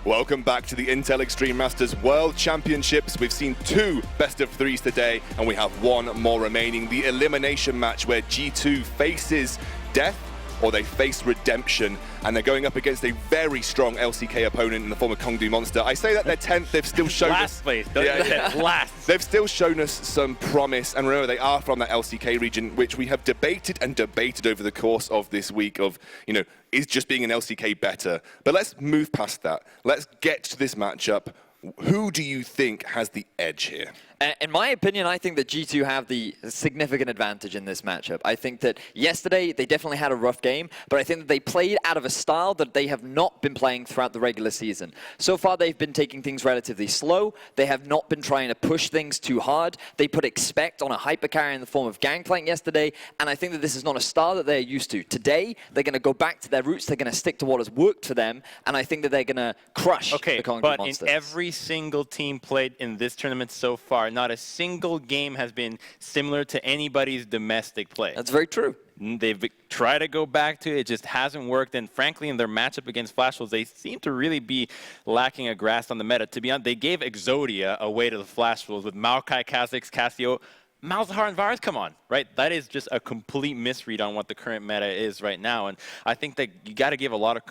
Welcome back to the Intel Extreme Masters World Championships. We've seen 2 best-of-3s today, and we have 1 more remaining. The elimination match where G2 faces death, or they face redemption, and they're going up against a very strong LCK opponent in the form of Kongdoo Monster. I say that they're 10th, they've still shown last us... place, last. They've still shown us some promise, and remember, they are from that LCK region, which we have debated and debated over the course of this week of, you know, is just being an LCK better? But let's move past that. Let's get to this matchup. Who do you think has the edge here? In my opinion, I think that G2 have the significant advantage in this matchup. I think that yesterday they definitely had a rough game, but I think that they played out of a style that they have not been playing throughout the regular season. So far, they've been taking things relatively slow. They have not been trying to push things too hard. They put expect on a hypercarry in the form of Gangplank yesterday, and I think that this is not a style that they're used to. Today, they're going to go back to their roots. They're going to stick to what has worked for them, and I think that they're going to crush the Kongdoo Monsters. But in every single team played in this tournament so far, not a single game has been similar to anybody's domestic play. That's very true. They've tried to go back to it, it just hasn't worked. And frankly, in their matchup against Flash Wolves, they seem to really be lacking a grasp on the meta. To be honest, they gave Exodia away to the Flash Wolves with Maokai, Kha'Zix, Cassio, Malzahar, and Varus. Come on, right? That is just a complete misread on what the current meta is right now. And I think that you got to give a lot of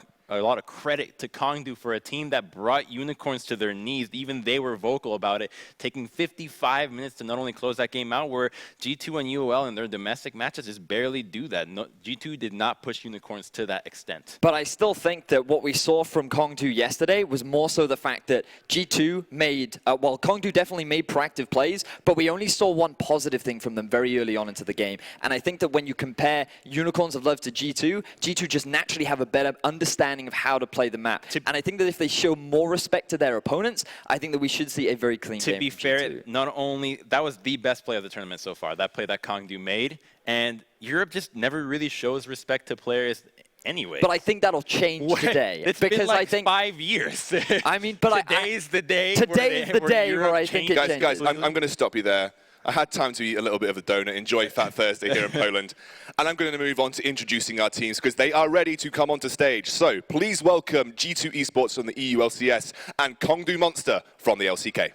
credit to Kongdoo for a team that brought unicorns to their knees. Even they were vocal about it, taking 55 minutes to not only close that game out, where G2 and UOL in their domestic matches just barely do that. No, G2 did not push unicorns to that extent. But I still think that what we saw from Kongdoo yesterday was more so the fact that G2 made, well, Kongdoo definitely made proactive plays, but we only saw one positive thing from them very early on into the game. And I think that when you compare Unicorns of Love to G2, G2 just naturally have a better understanding of how to play the map. And I think that if they show more respect to their opponents, I think that we should see a very clean game. To be fair, not only, that was the best play of the tournament so far, that play that Kongdoo made, and Europe just never really shows respect to players anyway. But I think that'll change today. It's because been like I think 5 years. I mean, but today's the day. Today's the day where I think it changes. Guys, I'm going to stop you there. I had time to eat a little bit of a donut, enjoy Fat Thursday here in Poland. And I'm going to move on to introducing our teams because they are ready to come onto stage. So please welcome G2 Esports from the EU LCS and Kongdoo Monster from the LCK.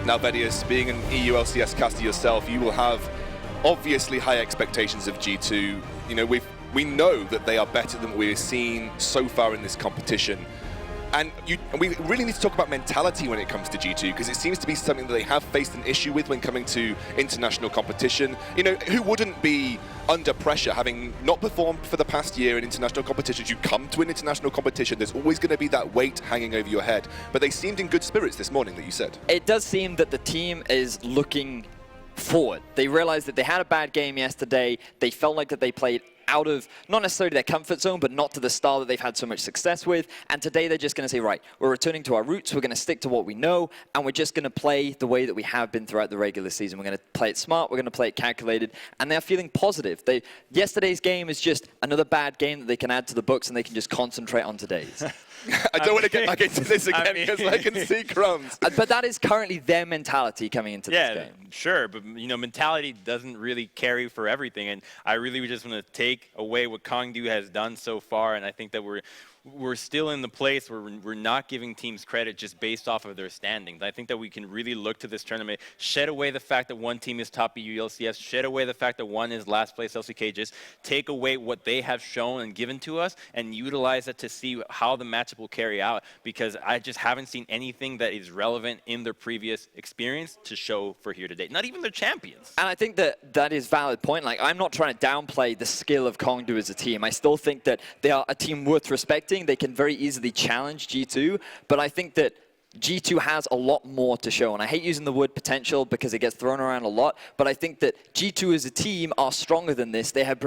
Now, Vedius, being an EU LCS caster yourself, you will have obviously high expectations of G2. You know, we know that they are better than what we've seen so far in this competition. And we really need to talk about mentality when it comes to G2, because it seems to be something that they have faced an issue with when coming to international competition. You know, who wouldn't be under pressure, having not performed for the past year in international competitions? You come to an international competition, there's always going to be that weight hanging over your head. But they seemed in good spirits this morning, that you said. It does seem that the team is looking forward. They realized that they had a bad game yesterday. They felt like that they played out of, not necessarily their comfort zone, but not to the style that they've had so much success with. And today they're just going to say, right, we're returning to our roots, we're going to stick to what we know, and we're just going to play the way that we have been throughout the regular season. We're going to play it smart, we're going to play it calculated, and they're feeling positive. Yesterday's game is just another bad game that they can add to the books, and they can just concentrate on today's. I don't want to get back into this again because I can see crumbs. But that is currently their mentality coming into this game. Yeah, sure, but you know, mentality doesn't really carry for everything, and I really just want to take away what Kongdoo has done so far, and I think that we're still in the place where we're not giving teams credit just based off of their standings. I think that we can really look to this tournament, shed away the fact that one team is top EU LCS, shed away the fact that one is last place LCK, just take away what they have shown and given to us and utilize it to see how the matchup will carry out, because I just haven't seen anything that is relevant in their previous experience to show for here today. Not even their champions. And I think that that is a valid point. Like, I'm not trying to downplay the skill of Kongdoo as a team. I still think that they are a team worth respecting. They can very easily challenge G2, but I think that G2 has a lot more to show. And I hate using the word potential because it gets thrown around a lot, but I think that G2 as a team are stronger than this. They have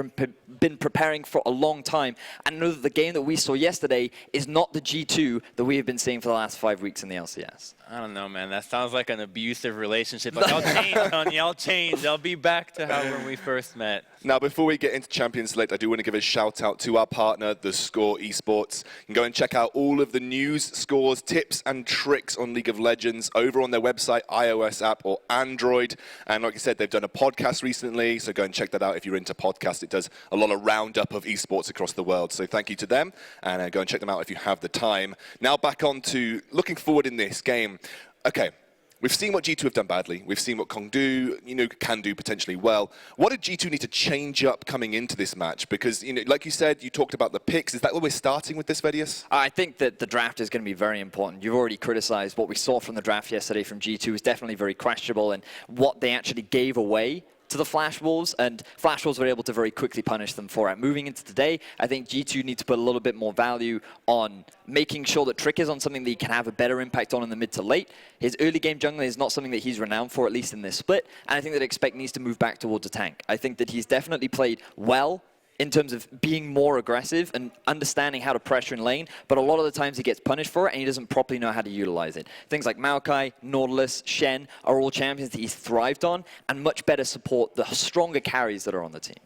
been preparing for a long time. And I know that the game that we saw yesterday is not the G2 that we have been seeing for the last 5 weeks in the LCS. I don't know, man. That sounds like an abusive relationship. Like, I'll change, honey. I'll change. I'll be back to how when we first met. Now, before we get into Champion Select, I do want to give a shout out to our partner, The Score Esports. You can go and check out all of the news, scores, tips, and tricks on League of Legends over on their website, iOS app, or Android. And like I said, they've done a podcast recently, so go and check that out if you're into podcasts. It does a lot of roundup of esports across the world. So thank you to them, and go and check them out if you have the time. Now back on to looking forward in this game. Okay. We've seen what G2 have done badly. We've seen what Kongdoo, can do potentially well. What did G2 need to change up coming into this match? Because, like you said, you talked about the picks. Is that where we're starting with this, VoDs? I think that the draft is going to be very important. You've already criticized what we saw from the draft yesterday from G2 was definitely very questionable, and what they actually gave away to the Flash Wolves, and Flash Wolves were able to very quickly punish them for it. Moving into today, I think G2 need to put a little bit more value on making sure that Trick is on something that he can have a better impact on in the mid to late. His early game jungler is not something that he's renowned for, at least in this split, and I think that Expect needs to move back towards a tank. I think that he's definitely played well in terms of being more aggressive and understanding how to pressure in lane, but a lot of the times he gets punished for it and he doesn't properly know how to utilize it. Things like Maokai, Nautilus, Shen are all champions that he's thrived on and much better support the stronger carries that are on the team.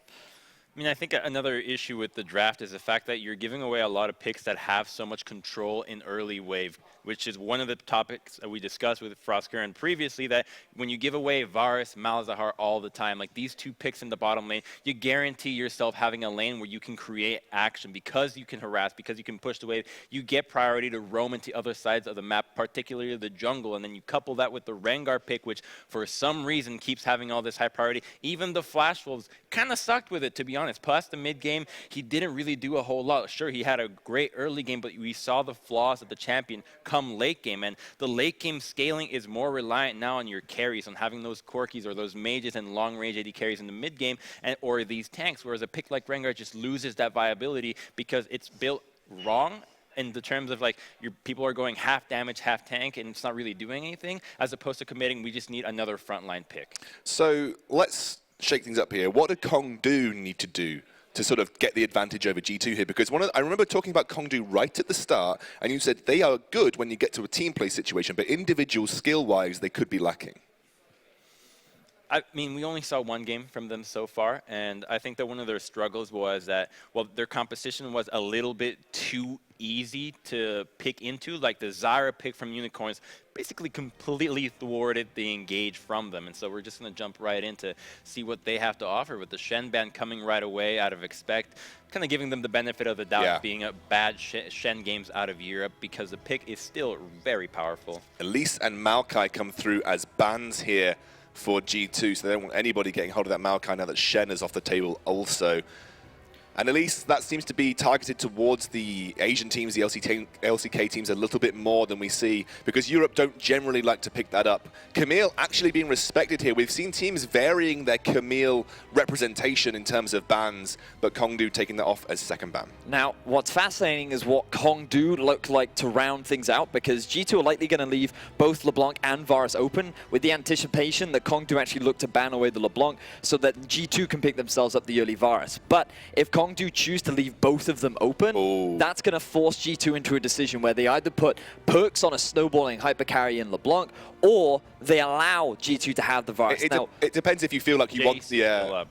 I mean, I think another issue with the draft is the fact that you're giving away a lot of picks that have so much control in early wave, which is one of the topics that we discussed with Frostgurn previously, that when you give away Varus, Malzahar all the time, like these two picks in the bottom lane, you guarantee yourself having a lane where you can create action because you can harass, because you can push the wave. You get priority to roam into other sides of the map, particularly the jungle, and then you couple that with the Rengar pick, which for some reason keeps having all this high priority. Even the Flash Wolves kind of sucked with it, to be honest. Plus the mid game, he didn't really do a whole lot. Sure, he had a great early game, but we saw the flaws of the champion come late game, and the late game scaling is more reliant now on your carries, on having those Corkis or those mages and long range AD carries in the mid game, or these tanks, whereas a pick like Rengar just loses that viability because it's built wrong in the terms of like people are going half damage, half tank, and it's not really doing anything, as opposed to committing, we just need another frontline pick. So let's shake things up here. What did Kongdoo need to do to sort of get the advantage over G2 here? Because I remember talking about Kongdoo right at the start, and you said they are good when you get to a team play situation, but individual skill-wise, they could be lacking. I mean, we only saw one game from them so far, and I think that one of their struggles was that, well, their composition was a little bit too easy to pick into. Like the Zyra pick from Unicorns basically completely thwarted the engage from them, and so we're just going to jump right in to see what they have to offer with the Shen ban coming right away out of Expect, kind of giving them the benefit of the doubt being a bad Shen games out of Europe, because the pick is still very powerful. Elise and Maokai come through as bans here for G2, so they don't want anybody getting hold of that Maokai now that Shen is off the table also. And at least that seems to be targeted towards the Asian teams, the LCK teams, a little bit more than we see, because Europe don't generally like to pick that up. Camille actually being respected here. We've seen teams varying their Camille representation in terms of bans, but Kongdoo taking that off as second ban. Now, what's fascinating is what Kongdoo looked like to round things out, because G2 are likely going to leave both LeBlanc and Varus open, with the anticipation that Kongdoo actually look to ban away the LeBlanc so that G2 can pick themselves up the early Varus. But if Kongdoo choose to leave both of them open, that's going to force G2 into a decision where they either put perks on a snowballing hypercarry in LeBlanc, or they allow G2 to have the Varus. It depends if you feel like you want the...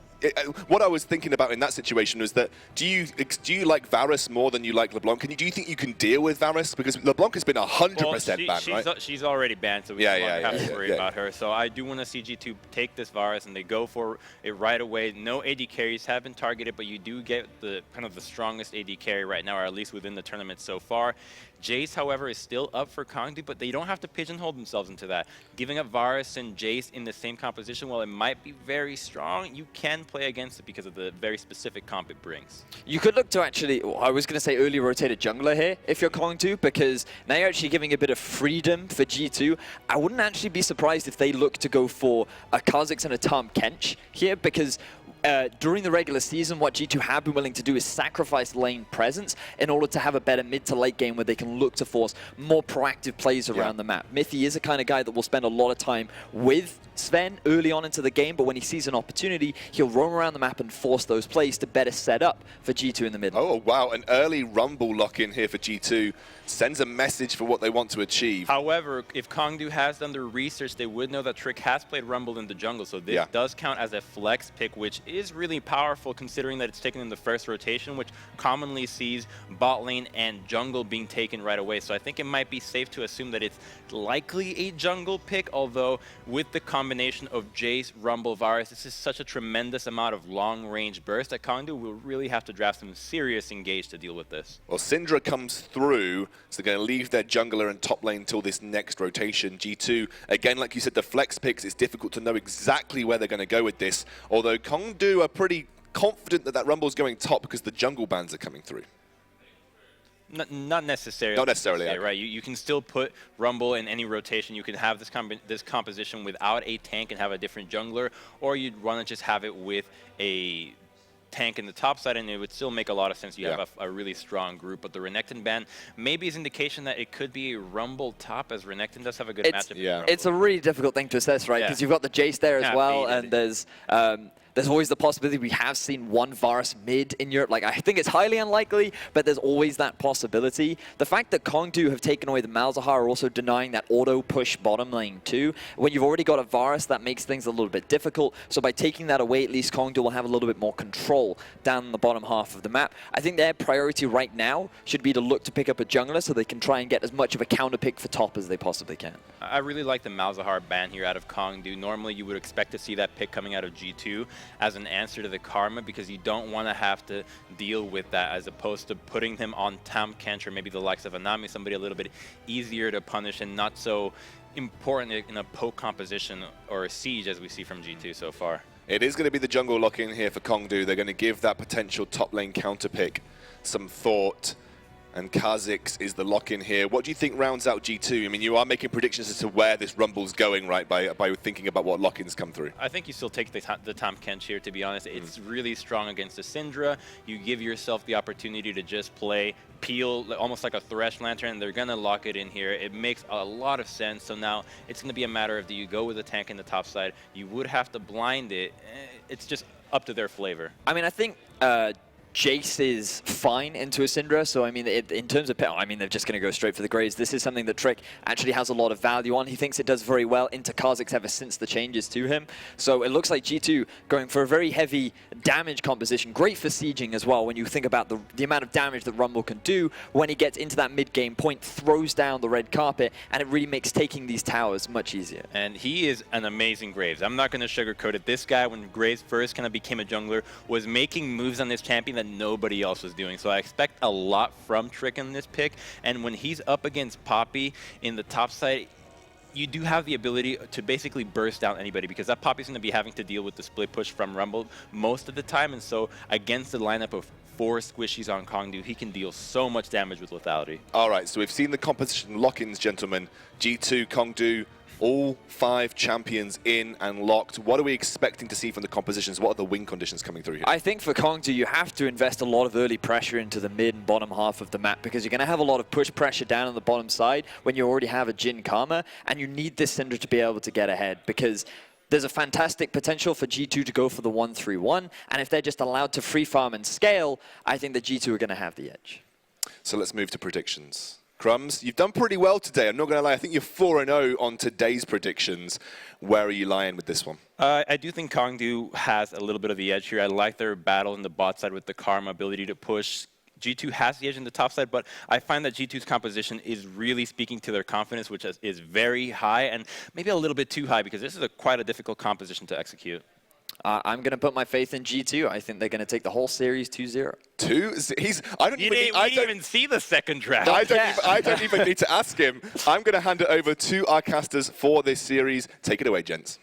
what I was thinking about in that situation was that do you like Varus more than you like LeBlanc? Do you think you can deal with Varus? Because LeBlanc has been 100% banned, right? She's already banned, so we don't have to worry about her. So I do want to see G2 take this Varus, and they go for it right away. No AD carries have been targeted, but you do get the kind of the strongest AD carry right now, or at least within the tournament so far. Jace, however, is still up for Kongdoo, but they don't have to pigeonhole themselves into that. Giving up Varus and Jace in the same composition, while it might be very strong, you can play against it because of the very specific comp it brings. You could look to actually, I was going to say early rotate a jungler here if you're Kongdoo, because now you're actually giving a bit of freedom for G2. I wouldn't actually be surprised if they look to go for a Kha'Zix and a Tahm Kench here, because during the regular season, what G2 have been willing to do is sacrifice lane presence in order to have a better mid to late game where they can look to force more proactive plays around the map. Mithy is a kind of guy that will spend a lot of time with Sven early on into the game, but when he sees an opportunity, he'll roam around the map and force those plays to better set up for G2 in the middle. Oh, wow. An early Rumble lock-in here for G2 sends a message for what they want to achieve. However, if Kongdoo has done their research, they would know that Trick has played Rumble in the jungle, so this does count as a flex pick, which is really powerful considering that it's taken in the first rotation, which commonly sees bot lane and jungle being taken right away. So I think it might be safe to assume that it's likely a jungle pick, although with the combination of Jace, Rumble, Varus, this is such a tremendous amount of long-range burst that Kongdoo will really have to draft some serious engage to deal with this. Well, Syndra comes through, so they're going to leave their jungler in top lane until this next rotation. G2, again, like you said, the flex picks, it's difficult to know exactly where they're going to go with this, although Kongdoo are pretty confident that Rumble's going top because the jungle bans are coming through. Not necessarily. Not necessarily, say, right? You can still put Rumble in any rotation. You can have this composition without a tank and have a different jungler, or you'd want to just have it with a tank in the top side, and it would still make a lot of sense. You have a really strong group, but the Renekton ban maybe is indication that it could be a Rumble top, as Renekton does have a good matchup. It's a really difficult thing to assess, right? Because you've got the Jace there as well, and there's always the possibility. We have seen one Varus mid in Europe. Like, I think it's highly unlikely, but there's always that possibility. The fact that Kongdoo have taken away the Malzahar are also denying that auto push bottom lane too. When you've already got a Varus, that makes things a little bit difficult. So by taking that away, at least Kongdoo will have a little bit more control down the bottom half of the map. I think their priority right now should be to look to pick up a jungler so they can try and get as much of a counter pick for top as they possibly can. I really like the Malzahar ban here out of Kongdoo. Normally you would expect to see that pick coming out of G2 as an answer to the Karma, because you don't want to have to deal with that, as opposed to putting him on Tam Kench or maybe the likes of Anami, somebody a little bit easier to punish and not so important in a poke composition or a siege as we see from G2 so far. It is going to be the jungle lock-in here for Kongdoo. They're going to give that potential top lane counter pick some thought. And Kha'Zix is the lock-in here. What do you think rounds out G2? I mean, you are making predictions as to where this Rumble's going, right, by thinking about what lock-ins come through. I think you still take the Tam Kench here, to be honest. It's really strong against the Syndra. You give yourself the opportunity to just play Peel, almost like a Thresh Lantern. They're going to lock it in here. It makes a lot of sense. So now it's going to be a matter of, do you go with a tank in the top side? You would have to blind it. It's just up to their flavor. I mean, I think Jace is fine into a Syndra, so I mean, in terms of I mean, they're just going to go straight for the Graves. This is something that Trick actually has a lot of value on. He thinks it does very well into Kha'Zix ever since the changes to him. So it looks like G2 going for a very heavy damage composition. Great for sieging as well, when you think about the amount of damage that Rumble can do when he gets into that mid-game point, throws down the red carpet, and it really makes taking these towers much easier. And he is an amazing Graves. I'm not going to sugarcoat it. This guy, when Graves first kind of became a jungler, was making moves on this champion that nobody else was doing. So I expect a lot from Trick in this pick. And when he's up against Poppy in the top side, you do have the ability to basically burst down anybody, because that Poppy's going to be having to deal with the split push from Rumble most of the time. And so against the lineup of 4 squishies on Kongdoo, he can deal so much damage with lethality. All right, so we've seen the composition lock-ins, gentlemen. G2, Kongdoo, all 5 champions in and locked. What are we expecting to see from the compositions? What are the win conditions coming through here? I think for Kongdoo, you have to invest a lot of early pressure into the mid and bottom half of the map, because you're going to have a lot of push pressure down on the bottom side when you already have a Jhin Karma, and you need this Syndra to be able to get ahead, because there's a fantastic potential for G2 to go for the 1-3-1, and if they're just allowed to free farm and scale, I think that G2 are going to have the edge. So let's move to predictions. Crumbs, you've done pretty well today. I'm not going to lie. I think you're 4-0 on today's predictions. Where are you lying with this one? I do think Kongdoo has a little bit of the edge here. I like their battle in the bot side with the Karma ability to push. G2 has the edge in the top side, but I find that G2's composition is really speaking to their confidence, which is very high, and maybe a little bit too high, because this is quite a difficult composition to execute. I'm going to put my faith in G2. I think they're going to take the whole series 2-0. I don't even see the second draft. I don't even need to ask him. I'm going to hand it over to our casters for this series. Take it away, gents.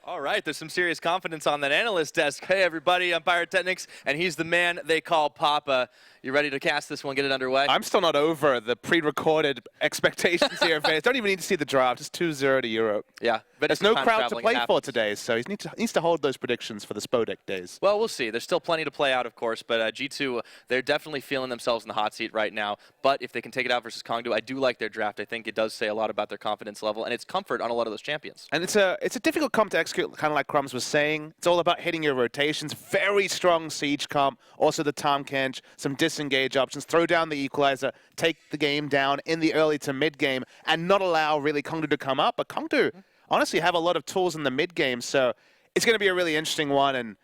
All right, there's some serious confidence on that analyst desk. Hey, everybody, I'm Pyrotechnics, and he's the man they call Papa. You ready to cast this one, get it underway? I'm still not over the pre-recorded expectations here. Don't even need to see the draft. Just 2-0 to Europe. Yeah. But There's no crowd to play for today, so he needs to hold those predictions for the Spodek days. Well, we'll see. There's still plenty to play out, of course, but G2, they're definitely feeling themselves in the hot seat right now. But if they can take it out versus Kongdoo, I do like their draft. I think it does say a lot about their confidence level, and it's comfort on a lot of those champions. And it's a difficult comp to execute, kind of like Crumbs was saying. It's all about hitting your rotations. Very strong siege comp. Also the Tom Kench, some disengage options. Throw down the equalizer, take the game down in the early to mid game, and not allow really Kongdoo to come up. But Kongdoo honestly have a lot of tools in the mid game, so it's going to be a really interesting one. And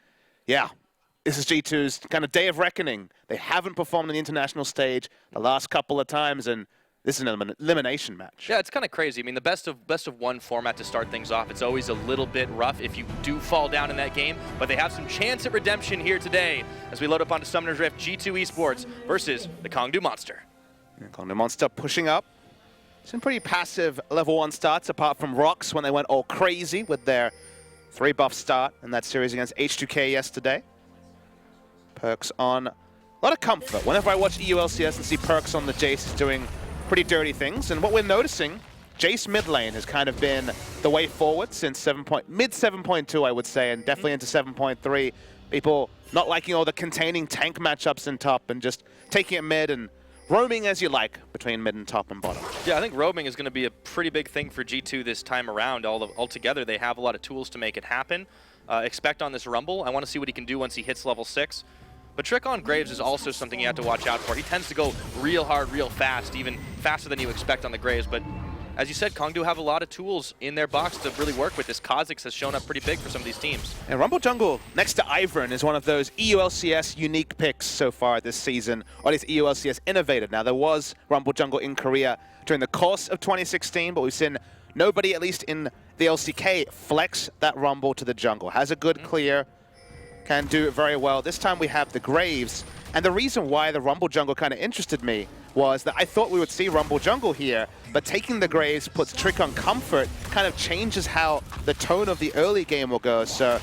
yeah, this is G2's kind of day of reckoning. They haven't performed on the international stage the last couple of times, and this is an elimination match. Yeah, it's kind of crazy. I mean, the best of one format to start things off. It's always a little bit rough if you do fall down in that game, but they have some chance at redemption here today as we load up onto Summoner's Rift G2 Esports versus the Kongdoo Monster. Kongdoo Monster pushing up. Some pretty passive level 1 starts, apart from Rocks when they went all crazy with their 3-buff start in that series against H2K yesterday. Perks on a lot of comfort. Whenever I watch EULCS and see Perks on the Jace, is doing pretty dirty things. And what we're noticing, Jace mid lane has kind of been the way forward since mid 7.2, I would say, and definitely into 7.3. People not liking all the containing tank matchups in top and just taking it mid and roaming as you like between mid and top and bottom. Yeah, I think roaming is going to be a pretty big thing for G2 this time around. Altogether, they have a lot of tools to make it happen. Expect on this Rumble. I want to see what he can do once he hits level 6. But Trick on Graves is also something you have to watch out for. He tends to go real hard, real fast, even faster than you expect on the Graves. But as you said, Kongdoo have a lot of tools in their box to really work with. This Kha'Zix has shown up pretty big for some of these teams. And Rumble Jungle next to Ivern is one of those EULCS unique picks so far this season, or at least EULCS innovated. Now, there was Rumble Jungle in Korea during the course of 2016, but we've seen nobody, at least in the LCK, flex that Rumble to the jungle. Has a good clear, can do it very well. This time we have the Graves, and the reason why the Rumble Jungle kind of interested me was that I thought we would see Rumble Jungle here, but taking the Graves puts Trick on comfort, kind of changes how the tone of the early game will go. So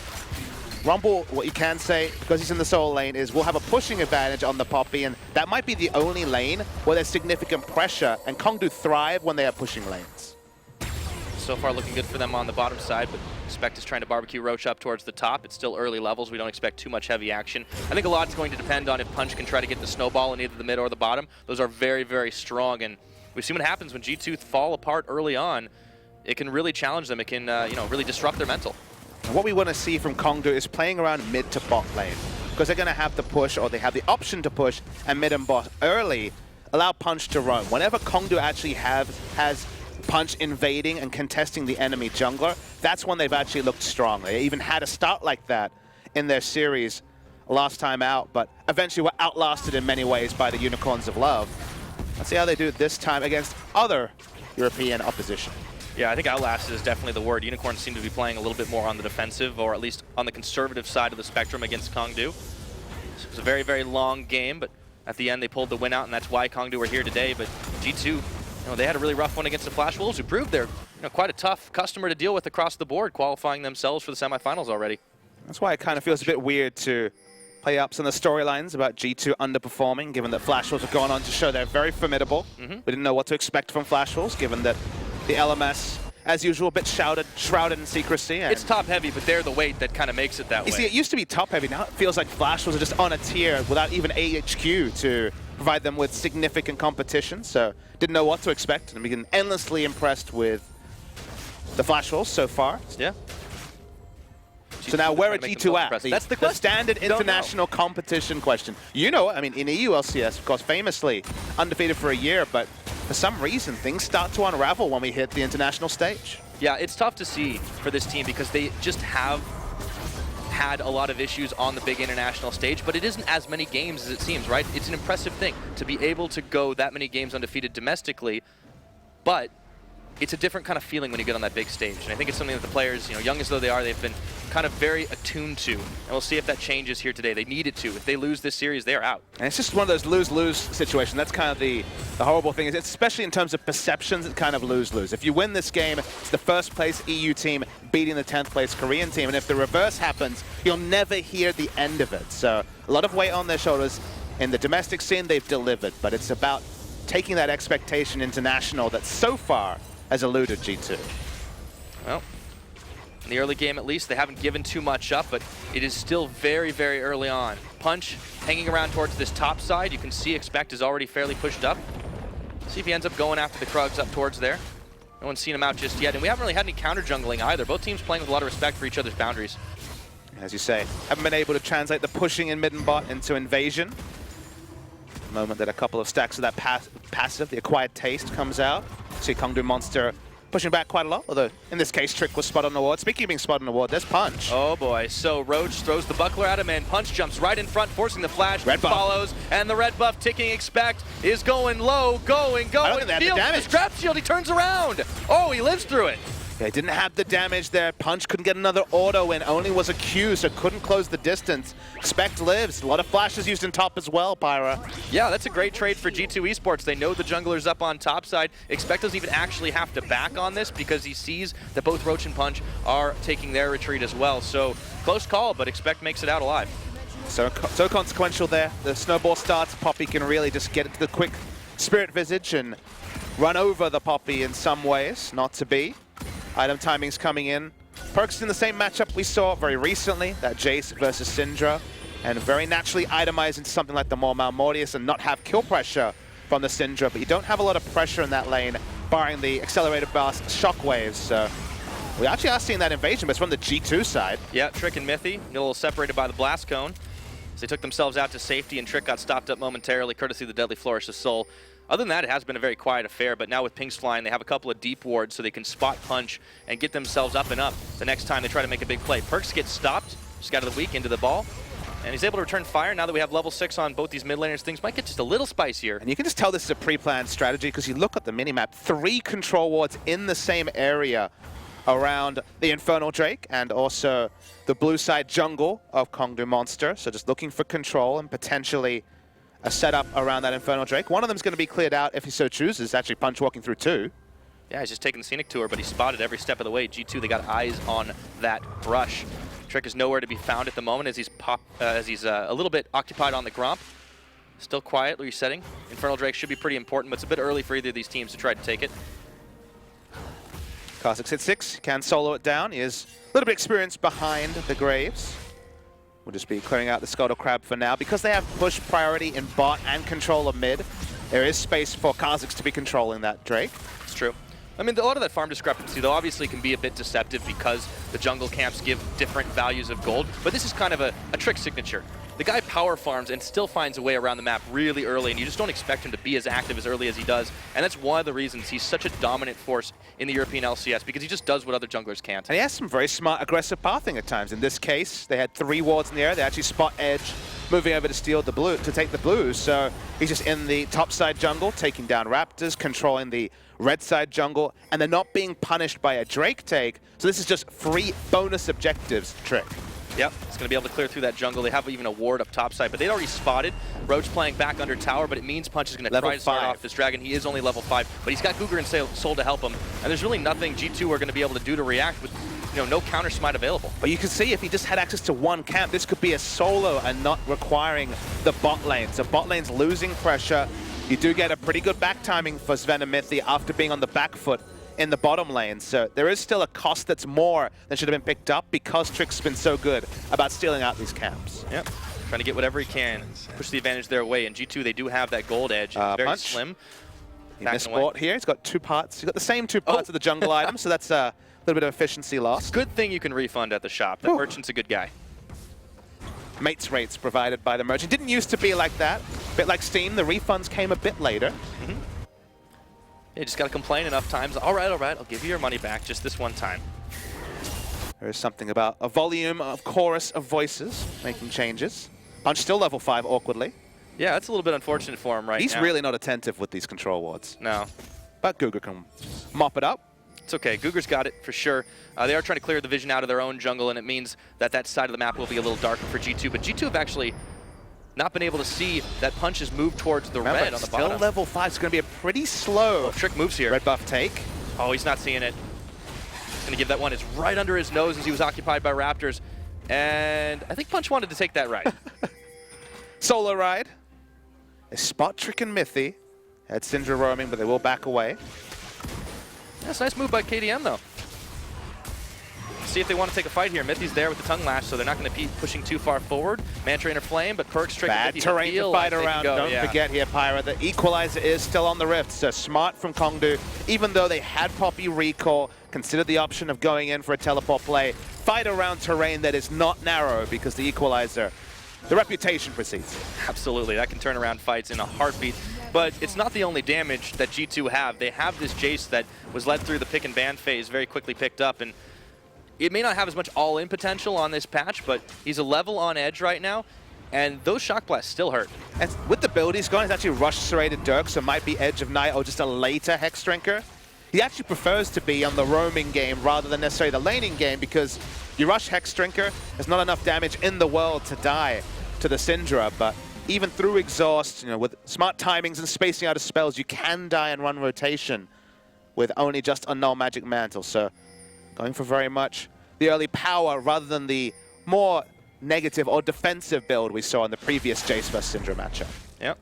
Rumble, what you can say, because he's in the solo lane, is we'll have a pushing advantage on the Poppy, and that might be the only lane where there's significant pressure, and Kongdoo thrive when they are pushing lanes. So far looking good for them on the bottom side, but Spect is trying to barbecue Roach up towards the top. It's still early levels. We don't expect too much heavy action. I think a lot's going to depend on if Punch can try to get the snowball in either the mid or the bottom. Those are very, very strong, and we've seen what happens when G2 fall apart early on. It can really challenge them. It can, really disrupt their mental. And what we want to see from Kongdoo is playing around mid to bot lane, because they're going to have the push, or they have the option to push and mid and bot early, allow Punch to roam. Whenever Kongdoo actually has Punch invading and contesting the enemy jungler, that's when they've actually looked strong. They even had a start like that in their series last time out, but eventually were outlasted in many ways by the Unicorns of Love. Let's see how they do it this time against other European opposition. Yeah, I think outlasted is definitely the word. Unicorns seem to be playing a little bit more on the defensive, or at least on the conservative side of the spectrum against Kongdoo. It was a very, very long game, but at the end they pulled the win out, and that's why Kongdoo are here today. But G2, they had a really rough one against the Flash Wolves, who proved they're quite a tough customer to deal with across the board, qualifying themselves for the semifinals already. That's why it kind of feels a bit weird to play up some of the storylines about G2 underperforming, given that Flash Wolves have gone on to show they're very formidable. We didn't know what to expect from Flash Wolves, given that the LMS, as usual, a bit shrouded in secrecy. And it's top heavy, but they're the weight that kind of makes it that way. You see, it used to be top heavy. Now it feels like Flash Wolves are just on a tier without even AHQ to provide them with significant competition. So didn't know what to expect, and we've been endlessly impressed with the Flash Wolves so far. Yeah. So now, where are G2 at? That's the question. The standard international competition question. You know, I mean, in EULCS, of course, famously undefeated for a year, but for some reason, things start to unravel when we hit the international stage. Yeah, it's tough to see for this team because they just have had a lot of issues on the big international stage, but it isn't as many games as it seems, right? It's an impressive thing to be able to go that many games undefeated domestically, but it's a different kind of feeling when you get on that big stage. And I think it's something that the players, young as though they are, they've been kind of very attuned to. And we'll see if that changes here today. They need it to. If they lose this series, they are out. And it's just one of those lose-lose situations. That's kind of the horrible thing, is especially in terms of perceptions, it's kind of lose-lose. If you win this game, it's the first place EU team beating the 10th place Korean team. And if the reverse happens, you'll never hear the end of it. So a lot of weight on their shoulders. In the domestic scene, they've delivered, but it's about taking that expectation international that so far has eluded G2. Well, in the early game at least, they haven't given too much up, but it is still very, very early on. Punch hanging around towards this top side. You can see Expect is already fairly pushed up. See if he ends up going after the Krugs up towards there. No one's seen him out just yet, and we haven't really had any counter jungling either. Both teams playing with a lot of respect for each other's boundaries. As you say, haven't been able to translate the pushing in mid and bot into invasion. The moment that a couple of stacks of that passive, the acquired taste, comes out. See Kongdoo Monster pushing back quite a lot, although in this case Trick was spot on the ward. Speaking of being spot on the ward, there's Punch. Oh boy, so Roach throws the buckler at him and Punch jumps right in front, forcing the flash. Red buff. Follows, and the red buff ticking. Expect is going low, going. I don't think they had the damage. The scrap shield, he turns around. Oh, he lives through it. They didn't have the damage there. Punch couldn't get another auto in, only was a Q, so couldn't close the distance. Expect lives. A lot of flashes used in top as well, Pyra. Yeah, that's a great trade for G2 Esports. They know the jungler's up on top side. Expect doesn't even actually have to back on this because he sees that both Roach and Punch are taking their retreat as well. So close call, but Expect makes it out alive. So consequential there. The snowball starts. Poppy can really just get it to the quick Spirit Visage and run over the Poppy in some ways. Not to be. Item timing's coming in. Perk's in the same matchup we saw very recently, that Jace versus Syndra, and very naturally itemize into something like the more Malmortius and not have kill pressure from the Syndra, but you don't have a lot of pressure in that lane, barring the accelerated blast shockwaves. So we actually are seeing that invasion, but it's from the G2 side. Yeah, Trick and Mithy, a little separated by the blast cone. As they took themselves out to safety, and Trick got stopped up momentarily, courtesy of the Deadly Flourish of Soul. Other than that, it has been a very quiet affair, but now with pings flying, they have a couple of deep wards so they can spot Punch and get themselves up and up the next time they try to make a big play. Perks gets stopped, just out of the weak into the ball, and he's able to return fire. Now that we have level 6 on both these mid laners, things might get just a little spicier. And you can just tell this is a pre-planned strategy because you look at the minimap, 3 control wards in the same area around the Infernal Drake and also the blue side jungle of Kongdoo Monster. So just looking for control and potentially a setup around that Infernal Drake. One of them is going to be cleared out if he so chooses. Actually, Punch walking through 2. Yeah, he's just taking the scenic tour, but he's spotted every step of the way. G2, they got eyes on that brush. Trick is nowhere to be found at the moment as he's a little bit occupied on the Gromp. Still quiet, resetting. Infernal Drake should be pretty important, but it's a bit early for either of these teams to try to take it. Kha'Zix hit 6, can solo it down. He is a little bit experienced behind the Graves. We'll just be clearing out the Scuttle Crab for now. Because they have push priority in bot and control of mid, there is space for Kha'Zix to be controlling that Drake. It's true. I mean, a lot of that farm discrepancy, though, obviously can be a bit deceptive because the jungle camps give different values of gold, but this is kind of a Trick signature. The guy power farms and still finds a way around the map really early, and you just don't expect him to be as active as early as he does, and that's one of the reasons he's such a dominant force in the European LCS, because he just does what other junglers can't. And he has some very smart, aggressive pathing at times. In this case, they had 3 wards in the air. They actually spot Edge, moving over to steal the blue, to take the blues. So he's just in the top side jungle, taking down Raptors, controlling the red side jungle, and they're not being punished by a Drake take. So this is just free bonus objectives Trick. Yep, it's going to be able to clear through that jungle. They have even a ward up top side, but they'd already spotted Roach playing back under tower, but it means Punch is going to try to start off this dragon. He is only level 5, but he's got Cougar and Soul to help him, and there's really nothing G2 are going to be able to do to react with no counter smite available. But you can see if he just had access to one camp, this could be a solo and not requiring the bot lane. So bot lane's losing pressure. You do get a pretty good back timing for Sven and Mithy after being on the back foot in the bottom lane. So there is still a cost that's more than should have been picked up because Trick's been so good about stealing out these camps. Yep, trying to get whatever he can, push the advantage their way. And G2, they do have that gold edge. It's very Punch. slim. He missed bot here. He's got 2 parts. He's got the same 2 parts of the jungle item, so that's a little bit of efficiency loss. Good thing you can refund at the shop. That merchant's a good guy. Mates rates provided by the merchant. Didn't used to be like that. A bit like Steam, the refunds came a bit later. You just got to complain enough times. All right, I'll give you your money back just this one time. There is something about a volume of chorus of voices making changes. Punch still level 5 awkwardly. Yeah, that's a little bit unfortunate for him right now. He's really not attentive with these control wards. No. But Guga can mop it up. It's okay. Gugar's got it for sure. They are trying to clear the vision out of their own jungle, and it means that that side of the map will be a little darker for G2. But G2 have actually not been able to see that Punch has moved towards the red on the bottom. Still level 5. It's going to be a pretty slow Trick moves here. red buff take. Oh, he's not seeing it. He's going to give that one. It's right under his nose as he was occupied by Raptors. And I think Punch wanted to take that ride. Solo ride. They spot Trick and Mithy. Had Syndra roaming, but they will back away. That's a nice move by KDM, though. See if they want to take a fight here. Mithy's there with the tongue lash, so they're not going to be pushing too far forward. Manta Rain Flame, but Perk's Trick and Bad Mithy terrain to fight like around. go, Don't forget here, Pyra, the equalizer is still on the rift. So smart from Kongdoo. Even though they had Poppy recall, considered the option of going in for a teleport play. Fight around terrain that is not narrow because the equalizer, the reputation precedes. Absolutely, that can turn around fights in a heartbeat. But it's not the only damage that G2 have. They have this Jace that was led through the pick and ban phase, very quickly picked up, and it may not have as much all-in potential on this patch, but he's a level on edge right now, and those shock blasts still hurt. And with the build he's gone, he's actually rushed serrated Dirk, so might be Edge of Night or just a later Hex Drinker. He actually prefers to be on the roaming game rather than necessarily the laning game, because you rush Hex Drinker, there's not enough damage in the world to die to the Syndra, but even through exhaust, with smart timings and spacing out of spells, you can die and run rotation with only just a null magic mantle. So going for very much the early power rather than the more negative or defensive build we saw in the previous Jace vs Syndra matchup. Yep.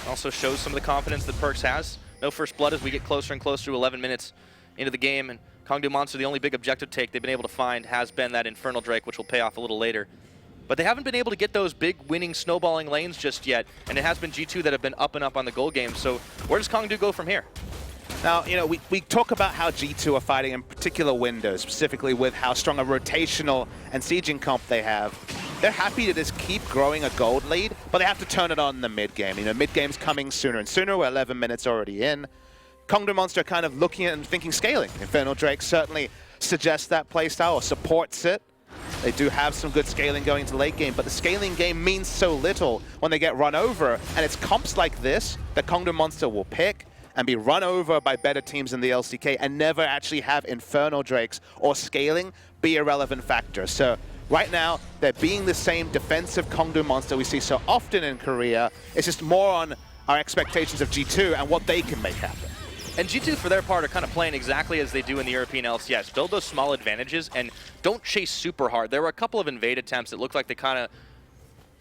Also shows some of the confidence that Perkz has. No first blood as we get closer and closer to 11 minutes into the game, and Kongdoo Monster, the only big objective take they've been able to find has been that Infernal Drake, which will pay off a little later. But they haven't been able to get those big winning snowballing lanes just yet, and it has been G2 that have been up and up on the goal game. So where does Kongdoo go from here? Now, we talk about how G2 are fighting in particular windows, specifically with how strong a rotational and sieging comp they have. They're happy to just keep growing a gold lead, but they have to turn it on in the mid-game. Mid-game's coming sooner and sooner. We're 11 minutes already in. Kongdoo Monster kind of looking at and thinking scaling. Infernal Drake certainly suggests that playstyle or supports it. They do have some good scaling going into late game, but the scaling game means so little when they get run over, and it's comps like this that Kongdoo Monster will pick and be run over by better teams in the LCK and never actually have Infernal Drakes or scaling be a relevant factor. So right now, they're being the same defensive Kongdoo Monster we see so often in Korea. It's just more on our expectations of G2 and what they can make happen. And G2, for their part, are kind of playing exactly as they do in the European LCS. Build those small advantages and don't chase super hard. There were a couple of invade attempts that looked like they kind of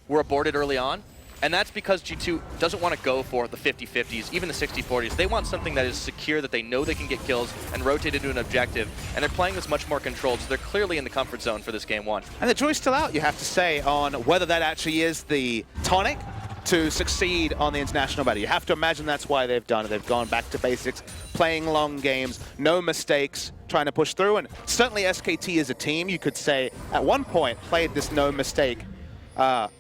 were aborted early on. And that's because G2 doesn't want to go for the 50-50s, even the 60-40s. They want something that is secure, that they know they can get kills and rotate into an objective. And they're playing this much more controlled, so they're clearly in the comfort zone for this game one. And the jury's still out, you have to say, on whether that actually is the tonic to succeed on the international meta. You have to imagine that's why they've done it. They've gone back to basics, playing long games, no mistakes, trying to push through. And certainly SKT as a team, you could say, at one point, played this no mistake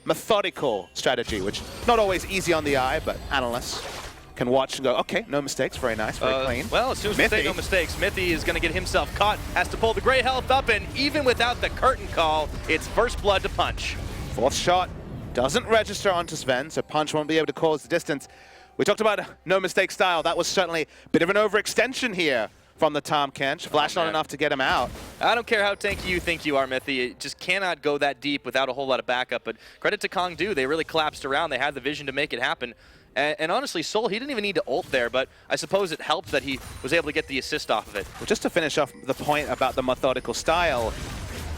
methodical strategy, which not always easy on the eye, but analysts can watch and go, okay, no mistakes, very nice, very clean. Well, as soon as we say no mistakes, Mithy is going to get himself caught, has to pull the gray health up, and even without the curtain call, it's first blood to Punch. Fourth shot doesn't register onto Sven, so Punch won't be able to cause the distance. We talked about no mistake style. That was certainly a bit of an overextension here from the Tahm Kench. Flash not enough to get him out. I don't care how tanky you think you are, Mithy. It just cannot go that deep without a whole lot of backup. But credit to Kongdoo. They really collapsed around. They had the vision to make it happen. And honestly, Sol, he didn't even need to ult there, but I suppose it helped that he was able to get the assist off of it. Well, just to finish off the point about the methodical style,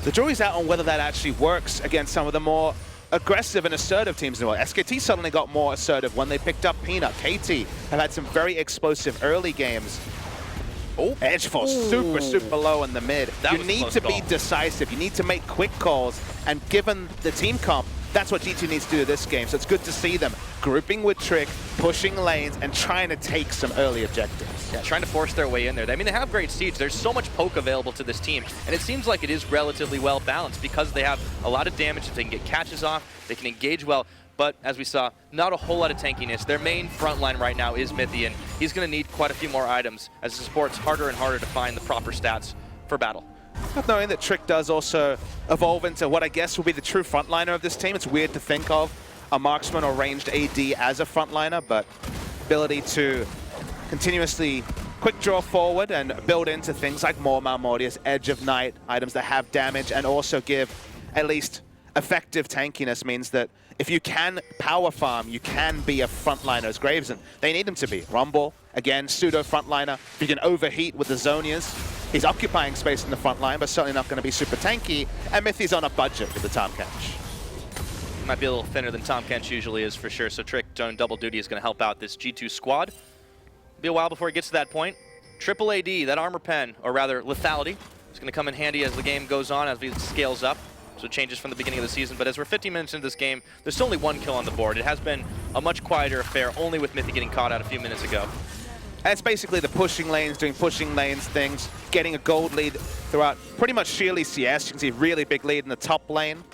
the jury's out on whether that actually works against some of the more aggressive and assertive teams in the world. SKT suddenly got more assertive when they picked up Peanut. KT have had some very explosive early games. Oh, Edge Force super low in the mid. You need to be decisive. You need to make quick calls. And given the team comp, that's what G2 needs to do this game. So it's good to see them grouping with Trick, pushing lanes, and trying to take some early objectives. Yeah, trying to force their way in there. I mean, they have great siege. There's so much poke available to this team. And it seems like it is relatively well balanced because they have a lot of damage. If they can get catches off, they can engage well. But as we saw, not a whole lot of tankiness. Their main front line right now is Mithy, and he's going to need quite a few more items as the support's harder and harder to find the proper stats for battle. Not knowing that Trick does also evolve into what I guess will be the true frontliner of this team. It's weird to think of a marksman or ranged AD as a frontliner, but ability to continuously quick draw forward and build into things like more Malmortius, Edge of Night, items that have damage and also give at least effective tankiness means that if you can power farm, you can be a frontliner as Graves, and they need him to be. Rumble, again, pseudo frontliner. If you can overheat with the Zonias, he's occupying space in the front line, but certainly not going to be super tanky. And Mithy's on a budget with the Tahm Kench. Might be a little thinner than Tahm Kench usually is for sure. So Trick done double duty is going to help out this G2 squad. Be a while before it gets to that point. Triple AD, that armor pen, or rather lethality, is going to come in handy as the game goes on, as it scales up. So it changes from the beginning of the season. But as we're 15 minutes into this game, there's still only 1 kill on the board. It has been a much quieter affair, only with Mythic getting caught out a few minutes ago. And it's basically the pushing lanes, doing pushing lanes things, getting a gold lead throughout pretty much sheerly CS. You can see a really big lead in the top lane.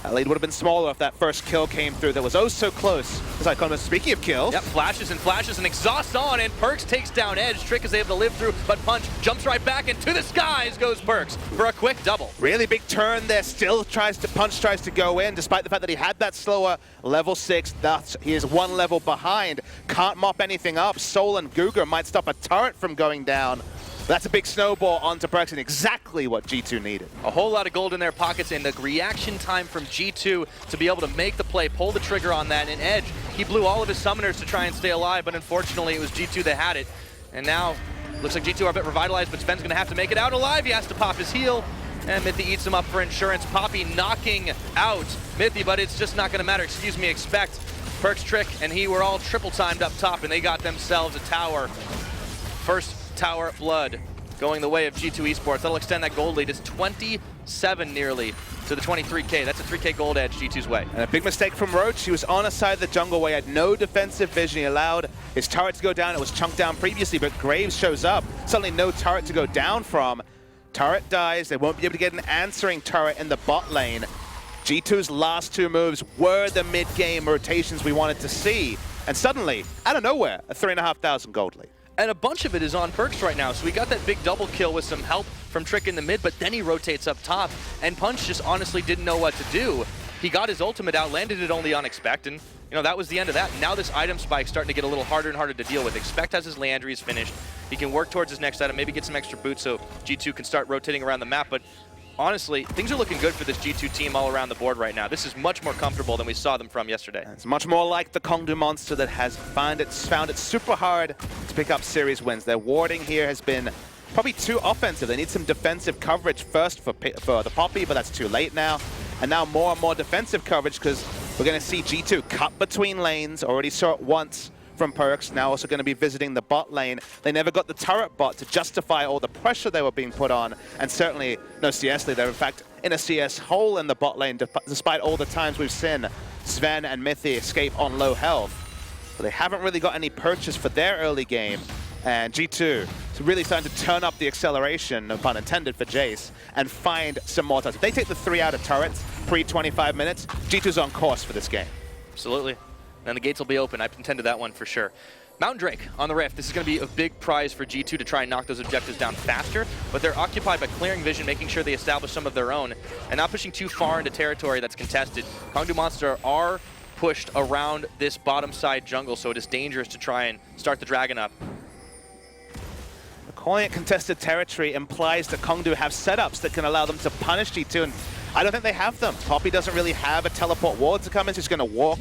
That lead would have been smaller if that first kill came through. That was oh so close. As Icon, speaking of kills. Yep, flashes and exhausts on, and Perks takes down Edge. Trick is able to live through, but Punch jumps right back, and to the skies goes Perks for a quick double. Really big turn there. Still Punch tries to go in, despite the fact that he had that slower level 6. Thus, he is 1 level behind. Can't mop anything up. Soul and Guga might stop a turret from going down. That's a big snowball onto Perks, and exactly what G2 needed. A whole lot of gold in their pockets, and the reaction time from G2 to be able to make the play, pull the trigger on that, and Edge, he blew all of his summoners to try and stay alive, but unfortunately it was G2 that had it. And now, looks like G2 are a bit revitalized, but Sven's gonna have to make it out alive. He has to pop his heal, and Mythy eats him up for insurance. Poppy knocking out Mythy, but it's just not gonna matter. Expect Perks, Trick, and he were all triple timed up top, and they got themselves a tower. First tower blood going the way of G2 Esports. That'll extend that gold lead. It's 27 nearly to the 23K. That's a 3K gold edge G2's way. And a big mistake from Roach. He was on a side of the jungle where he had no defensive vision. He allowed his turret to go down. It was chunked down previously, but Graves shows up. Suddenly no turret to go down from. Turret dies. They won't be able to get an answering turret in the bot lane. G2's last 2 moves were the mid-game rotations we wanted to see. And suddenly, out of nowhere, a 3,500 gold lead. And a bunch of it is on Perks right now. So we got that big double kill with some help from Trick in the mid, but then he rotates up top, and Punch just honestly didn't know what to do. He got his ultimate out, landed it only on Expect, and that was the end of that. Now this item spike's starting to get a little harder and harder to deal with. Expect has his Leandries finished. He can work towards his next item, maybe get some extra boots so G2 can start rotating around the map, but honestly, things are looking good for this G2 team all around the board right now. This is much more comfortable than we saw them from yesterday. It's much more like the Kongdoo monster that has found it super hard to pick up series wins. Their warding here has been probably too offensive. They need some defensive coverage first for the Poppy, but that's too late now. And now more and more defensive coverage because we're going to see G2 cut between lanes. Already saw it once from Perks, now also going to be visiting the bot lane. They never got the turret bot to justify all the pressure they were being put on, and certainly no CS lead. They're in fact in a CS hole in the bot lane, despite all the times we've seen Sven and Mythy escape on low health. But they haven't really got any purchase for their early game, and G2 is really starting to turn up the acceleration, no pun intended for Jace, and find some more turrets. If they take the 3 out of turrets pre-25 minutes, G2's on course for this game. Absolutely. And the gates will be open. I intended that one for sure. Mountain Drake on the Rift. This is going to be a big prize for G2 to try and knock those objectives down faster, but they're occupied by clearing vision, making sure they establish some of their own, and not pushing too far into territory that's contested. Kongdoo Monster are pushed around this bottom side jungle, so it is dangerous to try and start the dragon up. Calling it contested territory implies that Kongdoo have setups that can allow them to punish G2, and I don't think they have them. Poppy doesn't really have a teleport ward to come in, so he's going to walk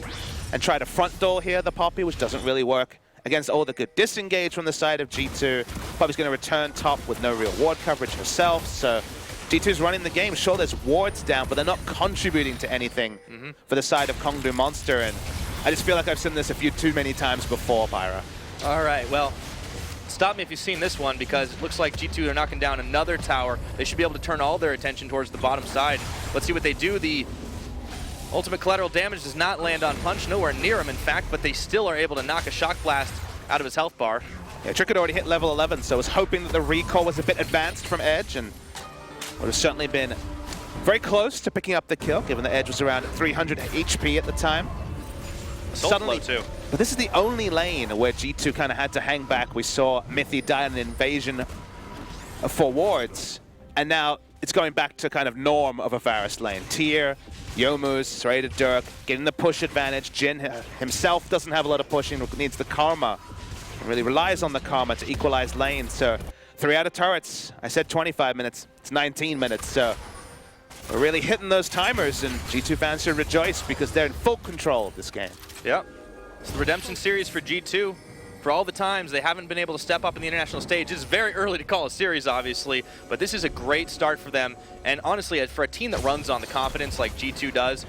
and try to front door here, the Poppy, which doesn't really work against all the good disengage from the side of G2. Poppy's going to return top with no real ward coverage herself, so G2's running the game. Sure, there's wards down, but they're not contributing to anything for the side of Kongdoo Monster, and I just feel like I've seen this a few too many times before, Pyra. All right, well, stop me if you've seen this one, because it looks like G2 are knocking down another tower. They should be able to turn all their attention towards the bottom side. Let's see what they do. The ultimate collateral damage does not land on Punch, nowhere near him, in fact, but they still are able to knock a shock blast out of his health bar. Yeah, Trick had already hit level 11, so I was hoping that the recall was a bit advanced from Edge, and would have certainly been very close to picking up the kill, given that Edge was around 300 HP at the time. Suddenly, too. But this is the only lane where G2 kind of had to hang back. We saw Mythy die in an invasion for wards, and now it's going back to kind of norm of a Varus lane. Tyr, Youmu's, Serrated Dirk, getting the push advantage. Jhin himself doesn't have a lot of pushing, needs the karma. Really relies on the karma to equalize lanes. So 3 out of turrets. I said 25 minutes, it's 19 minutes. So we're really hitting those timers, and G2 fans should rejoice because they're in full control of this game. Yep. It's the redemption series for G2. For all the times they haven't been able to step up in the international stage. It's very early to call a series, obviously, but this is a great start for them. And honestly, for a team that runs on the confidence like G2 does,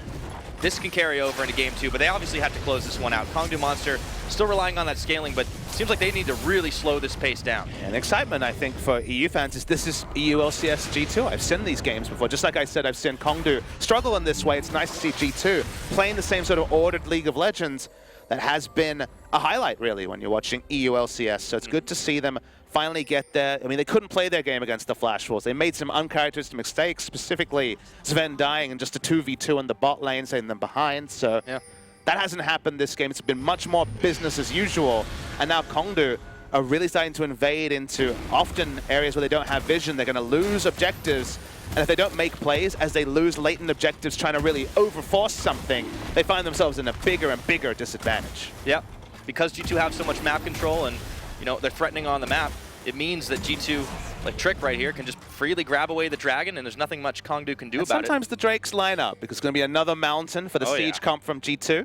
this can carry over into game 2, but they obviously have to close this one out. Kongdoo Monster still relying on that scaling, but seems like they need to really slow this pace down. And excitement, I think, for EU fans is this is EU LCS G2. I've seen these games before. Just like I said, I've seen Kongdoo struggle in this way. It's nice to see G2 playing the same sort of ordered League of Legends that has been a highlight, really, when you're watching EU LCS. So it's good to see them finally get there. I mean, they couldn't play their game against the Flash Wolves. They made some uncharacteristic mistakes, specifically Sven dying in just a 2v2 in the bot lane, sending them behind. So Yeah. that hasn't happened this game. It's been much more business as usual. And now Kongdoo are really starting to invade into often areas where they don't have vision. They're going to lose objectives. And if they don't make plays, as they lose latent objectives trying to really overforce something, they find themselves in a bigger and bigger disadvantage. Yeah, because G2 have so much map control and, you know, they're threatening on the map, it means that G2, like Trick right here, can just freely grab away the dragon, and there's nothing much Kongdoo can do about it. Sometimes the Drakes line up, because it's going to be another mountain for the siege comp from G2.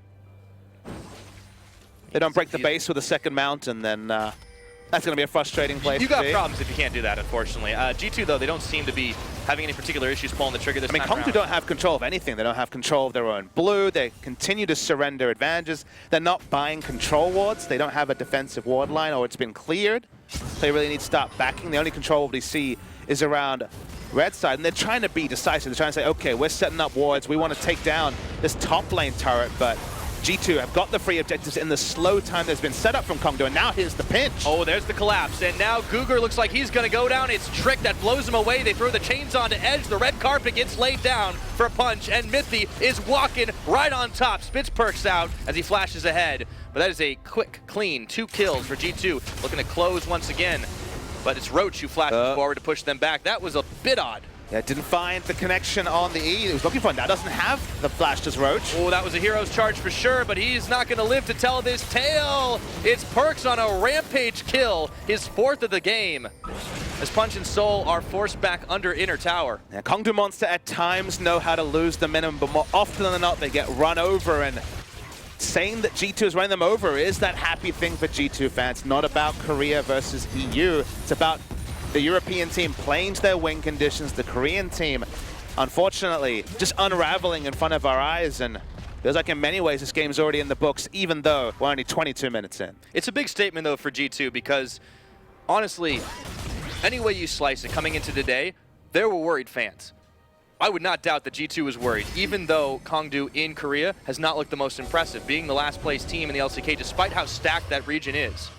They don't break the base with a second mountain, then that's going to be a frustrating place You to got be. problems if you can't do that, unfortunately. G2, though, they don't seem to be having any particular issues pulling the trigger this time Kongdoo around. don't have control of anything. They don't have control of their own blue. They continue to surrender advantages. They're not buying control wards. They don't have a defensive ward line, or it's been cleared. They really need to start backing. The only control we see is around red side, and they're trying to be decisive. They're trying to say, okay, we're setting up wards. We want to take down this top lane turret, but G2 have got the free objectives in the slow time that's been set up from Kongdoo, and now here's the pinch. Oh, there's the collapse, and now Guger looks like he's going to go down. It's Trick that blows him away. They throw the chains onto Edge. The red carpet gets laid down for a punch, and Mithy is walking right on top. Spits Perks out as he flashes ahead. But that is a quick, clean 2 kills for G2. Looking to close once again, but it's Roach who flashes forward to push them back. That was a bit odd. Yeah, didn't find the connection on the E. He was looking for it. Now doesn't have the flash to Roach. Oh, that was a hero's charge for sure, but he's not going to live to tell this tale. It's Perks on a rampage kill, his 4th of the game, as Punch and Soul are forced back under inner tower. Yeah, Kongdoo Monster at times know how to lose the minimum, but more often than not, they get run over, and saying that G2 is running them over is that happy thing for G2 fans. Not about Korea versus EU. It's about the European team playing to their win conditions, the Korean team, unfortunately, just unraveling in front of our eyes, and feels like in many ways this game's already in the books, even though we're only 22 minutes in. It's a big statement, though, for G2, because, honestly, any way you slice it, coming into today, there were worried fans. I would not doubt that G2 was worried, even though Kongdoo in Korea has not looked the most impressive, being the last place team in the LCK, despite how stacked that region is.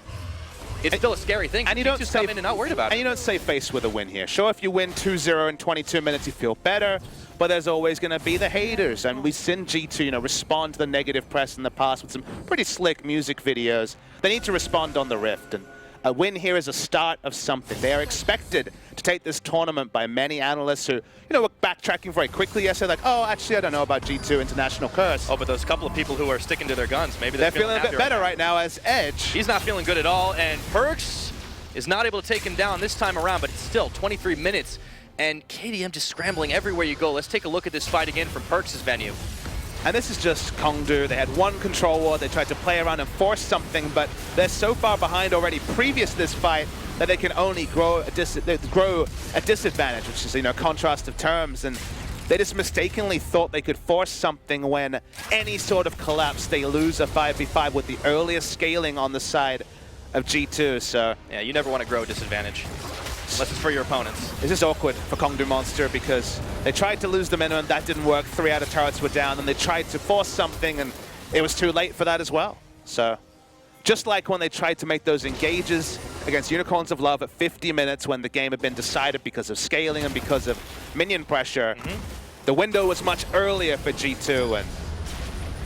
It's still a scary thing. And you don't come in and not worried about it. And you don't save face with a win here. Sure, if you win 2-0 in 22 minutes, you feel better, but there's always going to be the haters. And we've seen G2, respond to the negative press in the past with some pretty slick music videos. They need to respond on the Rift. And a win here is a start of something. They are expected to take this tournament by many analysts who, were backtracking very quickly yesterday, like, oh, actually, I don't know about G2 International Curse. Oh, but those couple of people who are sticking to their guns, maybe they're feeling a bit better right now as Edge. He's not feeling good at all, and Perks is not able to take him down this time around, but it's still 23 minutes, and KDM just scrambling everywhere you go. Let's take a look at this fight again from Perks' venue. And this is just Kongdoo. They had one control ward. They tried to play around and force something, but they're so far behind already previous to this fight that they can only grow a disadvantage, which is, contrast of terms. And they just mistakenly thought they could force something when any sort of collapse, they lose a 5v5 with the earliest scaling on the side of G2. So yeah, you never want to grow a disadvantage. Unless it's for your opponents. It's just awkward for Kongdoo Monster because they tried to lose the minimum, that didn't work, 3 out of turrets were down, and they tried to force something, and it was too late for that as well. So, just like when they tried to make those engages against Unicorns of Love at 50 minutes when the game had been decided because of scaling and because of minion pressure, the window was much earlier for G2, and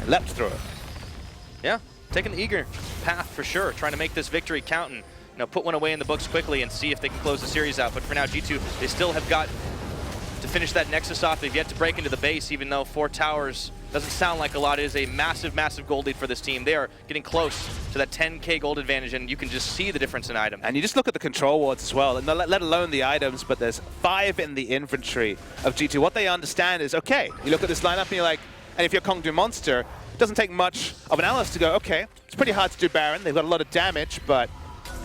they leapt through it. Yeah, taking the eager path for sure, trying to make this victory count and put one away in the books quickly and see if they can close the series out. But for now, G2, they still have got to finish that Nexus off. They've yet to break into the base, even though 4 towers doesn't sound like a lot. It is a massive, massive gold lead for this team. They are getting close to that 10K gold advantage, and you can just see the difference in items. And you just look at the control wards as well, and let alone the items, but there's 5 in the inventory of G2. What they understand is, okay, you look at this lineup and you're like, and if you're Kongdoo Monster, it doesn't take much of an analyst to go, okay, it's pretty hard to do Baron. They've got a lot of damage, but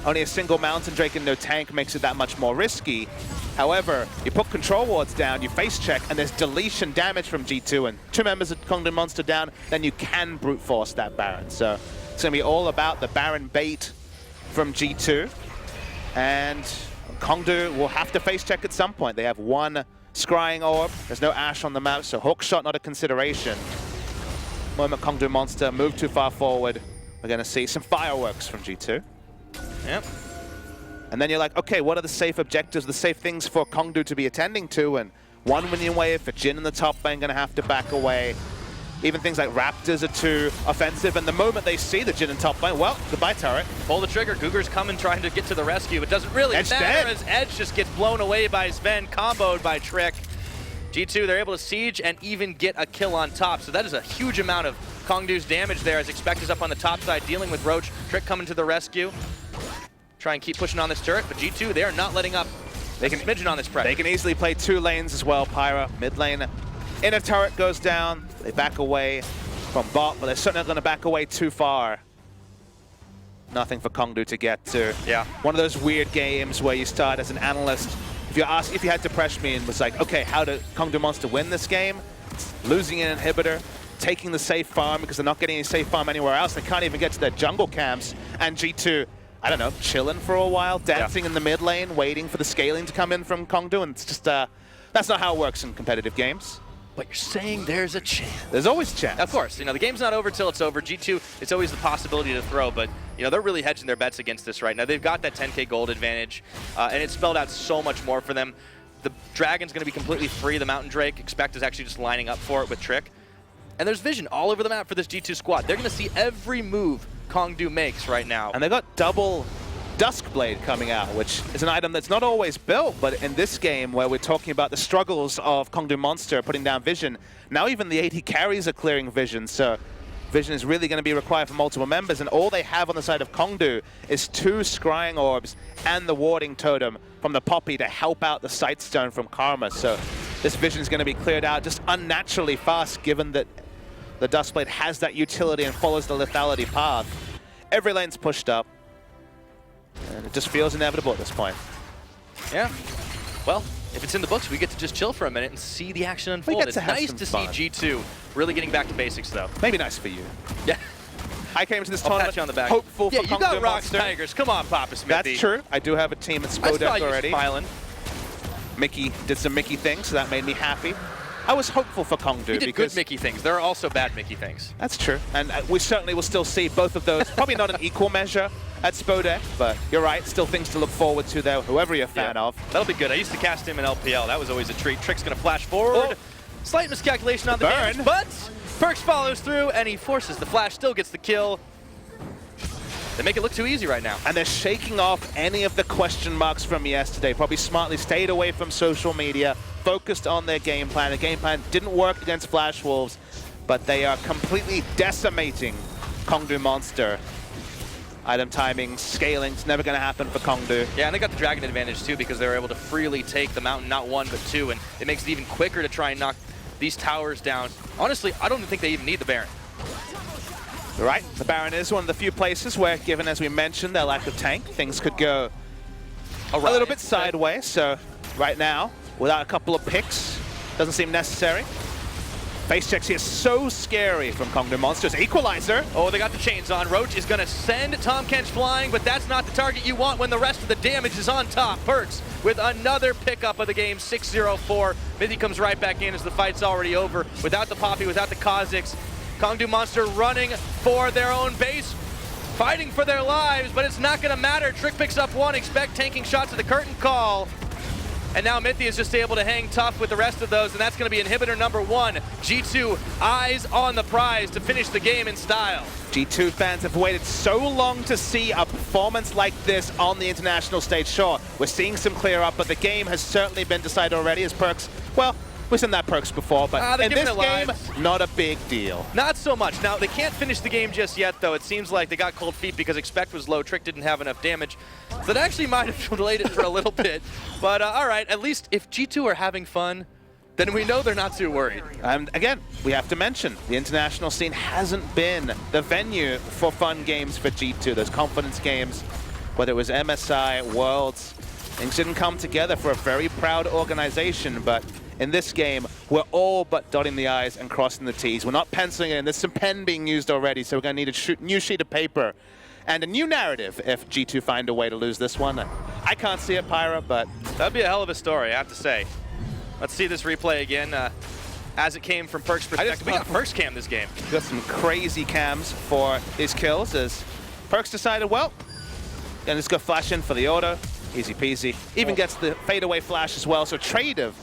only a single Mountain Drake and no tank makes it that much more risky. However, you put control wards down, you face check, and there's deletion damage from G2, and 2 members of Kongdoo Monster down, then you can brute force that Baron. So it's going to be all about the Baron bait from G2. And Kongdoo will have to face check at some point. They have 1 scrying orb. There's no Ashe on the map, so hook shot not a consideration. Moment Kongdoo Monster move too far forward. We're going to see some fireworks from G2. Yep. And then you're like, okay, what are the safe objectives, the safe things for Kongdoo to be attending to? And 1 minion wave for Jhin in the top lane, going to have to back away. Even things like Raptors are too offensive, and the moment they see the Jhin in top lane, well, goodbye turret. Pull the trigger. Guger's coming, trying to get to the rescue. It doesn't really Edge matter dead. as Edge just gets blown away by Sven, comboed by Trick. G2, they're able to siege and even get a kill on top. So that is a huge amount of Kongdoo's damage there as Expect is up on the top side, dealing with Roach. Trick coming to the rescue. Try and keep pushing on this turret, but G2, they are not letting up. They can smidgen on this pressure. They can easily play 2 lanes as well, Pyra. Mid lane, inner turret goes down. They back away from bot, but they're certainly not going to back away too far. Nothing for Kongdoo to get to. Yeah. One of those weird games where you start as an analyst. If you had to press me and was like, okay, how did Kongdoo Monster win this game? It's losing an inhibitor, taking the safe farm because they're not getting any safe farm anywhere else. They can't even get to their jungle camps. And G2, I don't know, chilling for a while, dancing in the mid lane, waiting for the scaling to come in from Kongdoo. And it's just, that's not how it works in competitive games. But you're saying there's a chance. There's always a chance. Of course, the game's not over till it's over. G2, it's always the possibility to throw, but they're really hedging their bets against this right now. They've got that 10k gold advantage, and it's spelled out so much more for them. The Dragon's going to be completely free. The Mountain Drake, Expect, is actually just lining up for it with Trick. And there's vision all over the map for this G2 squad. They're going to see every move Kongdoo makes right now. And they got double Duskblade coming out, which is an item that's not always built, but in this game where we're talking about the struggles of Kongdoo Monster putting down vision, now even the AD carries are clearing vision, so vision is really going to be required for multiple members, and all they have on the side of Kongdoo is 2 scrying orbs and the warding totem from the Poppy to help out the Sightstone from Karma, so this vision is going to be cleared out just unnaturally fast given that the Duskblade has that utility and follows the lethality path. Every lane's pushed up. And it just feels inevitable at this point. Yeah. Well, if it's in the books, we get to just chill for a minute and see the action unfold. get It's to have nice some to fun. see G2 really getting back to basics, though. Maybe nice for you. Yeah. I came to this I'll tournament pat you on the back. hopeful Yeah, for you got Kongdoo Rocks Monster. Tigers. Come on, Papa Smithy. That's true. I do have a team at I saw Spodek you already. smiling. Mickey did some Mickey things, so that made me happy. I was hopeful for Kongdoo You did because good Mickey things. There are also bad Mickey things. that's true, and we certainly will still see both of those. Probably not an equal measure at Spodek, but you're right. Still things to look forward to there. Whoever you're a fan of. That'll be good. I used to cast him in LPL. That was always a treat. Trick's going to flash forward. Oh. Slight miscalculation on the Burn. damage, but Perks follows through, and he forces the flash. Still gets the kill. They make it look too easy right now. And they're shaking off any of the question marks from yesterday. Probably smartly stayed away from social media, focused on their game plan. The game plan didn't work against Flash Wolves, but they are completely decimating Kongdoo Monster. Item timing, scaling, it's never going to happen for Kongdoo. Yeah, and they got the Dragon advantage too because they were able to freely take the mountain, not 1 but 2, and it makes it even quicker to try and knock these towers down. Honestly, I don't even think they even need the Baron. You're right, the Baron is one of the few places where, given as we mentioned their lack of tank, things could go a little bit sideways. So right now, without a couple of picks, doesn't seem necessary. Face checks here, so scary from Kongdoo Monsters. Equalizer. Oh, they got the chains on. Roach is going to send Tom Kench flying, but that's not the target you want when the rest of the damage is on top. Perks with another pickup of the game, 6-0-4. Mithy comes right back in as the fight's already over. Without the Poppy, without the Kha'Zix, Kongdoo Monster running for their own base, fighting for their lives, but it's not going to matter. Trick picks up 1, Expect tanking shots at the curtain call. And now Mithy is just able to hang tough with the rest of those, and that's going to be inhibitor number 1. G2 eyes on the prize to finish the game in style. G2 fans have waited so long to see a performance like this on the international stage. Sure, we're seeing some clear up, but the game has certainly been decided already as Perks. Well, we've seen that Perks before, but in this game, not a big deal. Not so much. Now, they can't finish the game just yet, though. It seems like they got cold feet because Expect was low. Trick didn't have enough damage. So that actually might have delayed it for a little bit. But all right, at least if G2 are having fun, then we know they're not too worried. And again, we have to mention, the international scene hasn't been the venue for fun games for G2. Those confidence games, whether it was MSI, Worlds, Things didn't come together for a very proud organization, but in this game, we're all but dotting the I's and crossing the T's. We're not penciling it in. There's some pen being used already, so we're going to need a new sheet of paper and a new narrative if G2 find a way to lose this one. I can't see it, Pyra, but... That'd be a hell of a story, I have to say. Let's see this replay again. As it came from Perk's perspective, we got Perk's cam this game. Got some crazy cams for his kills as Perk's decided, well, gonna just go flash in for the auto. Easy peasy. Even gets the fadeaway flash as well, so trade of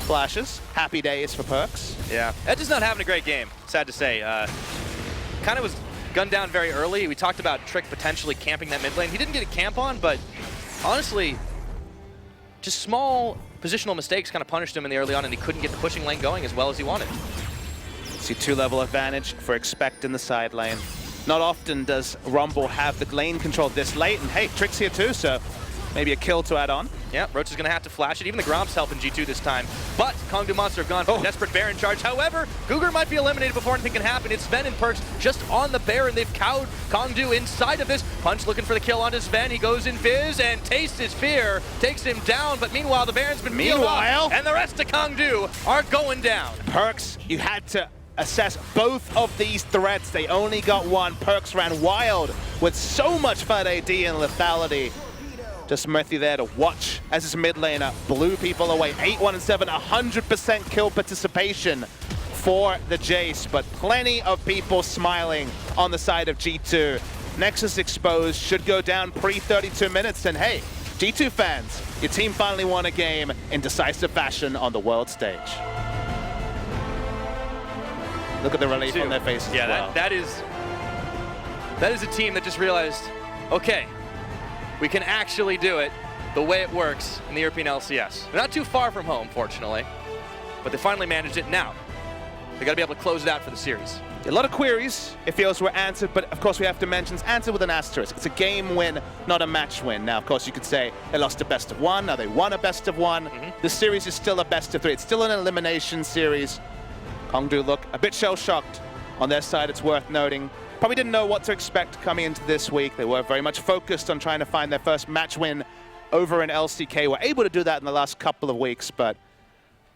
flashes. Happy days for Perk's. Yeah, Edge is not having a great game, sad to say. Kind of was gunned down very early. We talked about Trick potentially camping that mid lane. He didn't get a camp on, but honestly, just small positional mistakes kind of punished him in the early on, and he couldn't get the pushing lane going as well as he wanted. See 2-level advantage for Expect in the side lane. Not often does Rumble have the lane control this late, and hey, Trick's here too, so maybe a kill to add on. Yeah, Roach is going to have to flash it. Even the Gromp's helping G2 this time. But Kongdoo Monster have gone for a desperate Baron charge. However, Cougar might be eliminated before anything can happen. It's Sven and Perks just on the Baron. They've cowed Kongdoo inside of this. Punch looking for the kill onto Sven. He goes in Fizz and tastes his fear. Takes him down, but meanwhile, the Baron's been peeled off, and the rest of Kongdoo are going down. Perks, you had to assess both of these threats. They only got one. Perks ran wild with so much FUD AD and lethality. Just Smithy there to watch as his mid laner blew people away. 8-1 and 7, 100% kill participation for the Jace, but plenty of people smiling on the side of G2. Nexus exposed, should go down pre-32 minutes, and hey, G2 fans, your team finally won a game in decisive fashion on the world stage. Look at the relief on their faces. Yeah, as well. that is a team that just realized, okay, we can actually do it the way it works in the European LCS. They're not too far from home, fortunately, but they finally managed it. Now, they got to be able to close it out for the series. A lot of queries, it feels, were answered, but of course we have to mention it's answered with an asterisk. It's a game win, not a match win. Now, of course, you could say they lost a best of one, now they won a best of one. The series is still a best of three. It's still an elimination series. Kongdoo look a bit shell-shocked on their side, it's worth noting. Probably didn't know what to expect coming into this week. They were very much focused on trying to find their first match win over in LCK. Were able to do that in the last couple of weeks, but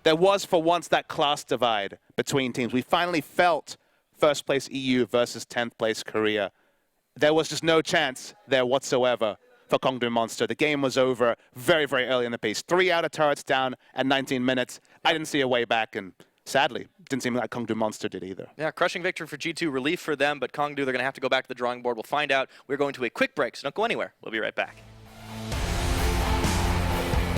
there was for once that class divide between teams. We finally felt first place EU versus 10th place Korea. There was just no chance there whatsoever for Kongdoo Monster. The game was over very, very early in the piece. 3 out of turrets down at 19 minutes. I didn't see a way back, and sadly, didn't seem like Kongdoo Monster did either. Yeah, crushing victory for G2, relief for them, but Kongdoo, they're going to have to go back to the drawing board. We'll find out. We're going to a quick break, so don't go anywhere. We'll be right back.